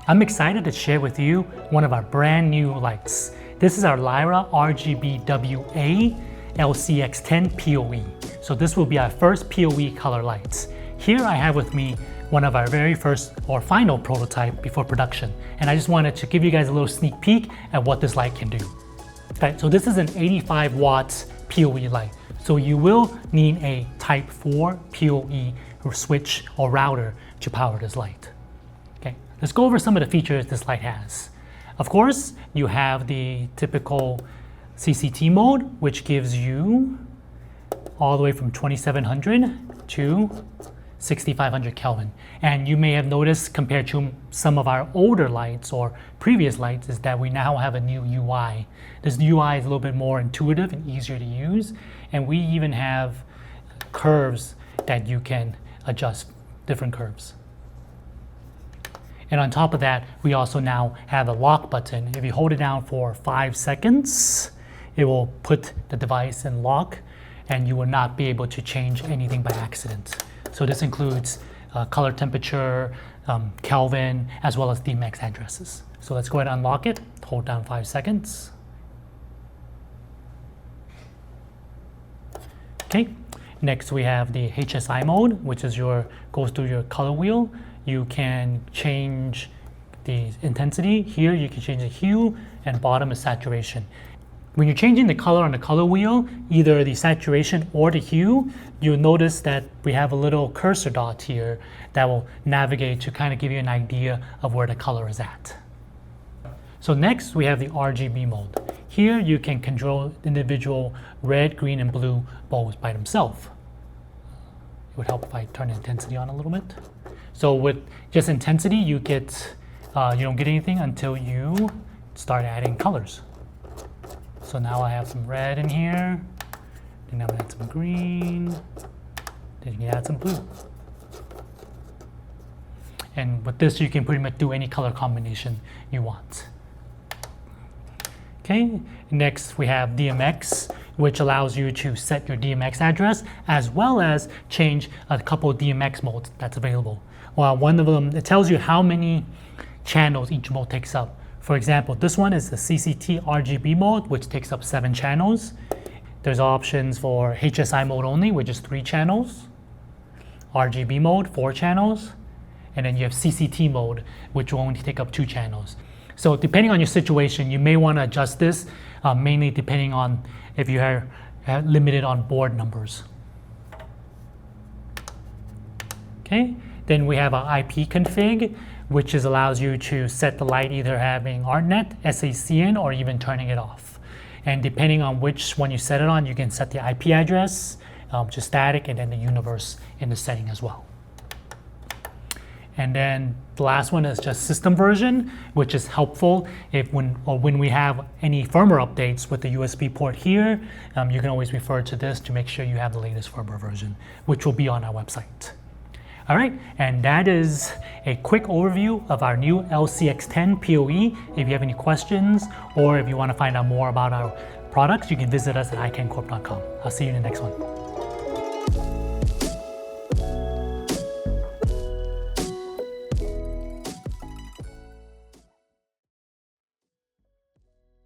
I'm excited to share with you one of our brand new lights. This is our Lyra RGBW LCX10-POE. So this will be our first PoE color lights. Here I have with me one of our very first or final prototype before production. And I just wanted to give you guys a little sneak peek at what this light can do. Okay, so this is an 85 watts PoE light. So you will need a type 4 PoE switch or router to power this light. Okay, let's go over some of the features this light has. Of course, you have the typical CCT mode, which gives you all the way from 2700 to 6500 Kelvin. And you may have noticed compared to some of our older lights or previous lights is that we now have a new UI. This UI is a little bit more intuitive and easier to use. And we even have curves that you can adjust, different curves. And on top of that, we also now have a lock button. If you hold it down for 5 seconds, it will put the device in lock and you will not be able to change anything by accident. So this includes color temperature, Kelvin, as well as DMX addresses. So let's go ahead and unlock it. Hold down 5 seconds. Okay, next we have the HSI mode, which is goes through your color wheel. You can change the intensity. Here you can change the hue, and bottom is saturation. When you're changing the color on the color wheel, either the saturation or the hue, you'll notice that we have a little cursor dot here that will navigate to kind of give you an idea of where the color is at. So next we have the RGB mode. Here you can control individual red, green, and blue bulbs by themselves. It would help if I turn the intensity on a little bit. So with just intensity, you don't get anything until you start adding colors. So now I have some red in here, then I'm gonna add some green, then you can add some blue. And with this, you can pretty much do any color combination you want. Okay, next we have DMX, which allows you to set your DMX address as well as change a couple of DMX modes that's available. Well, one of them, it tells you how many channels each mode takes up. For example, this one is the CCT RGB mode, which takes up 7 channels. There's options for HSI mode only, which is 3 channels. RGB mode, 4 channels. And then you have CCT mode, which will only take up 2 channels. So depending on your situation, you may want to adjust this, mainly depending on if you are limited on board numbers. Okay, then we have our IP config, which allows you to set the light either having ArtNet, SACN, or even turning it off. And depending on which one you set it on, you can set the IP address, just static, and then the universe in the setting as well. And then the last one is just system version, which is helpful when we have any firmware updates with the USB port here. You can always refer to this to make sure you have the latest firmware version, which will be on our website. All right, and that is a quick overview of our new LCX10-POE. If you have any questions or if you want to find out more about our products, you can visit us at icancorp.com. I'll see you in the next one.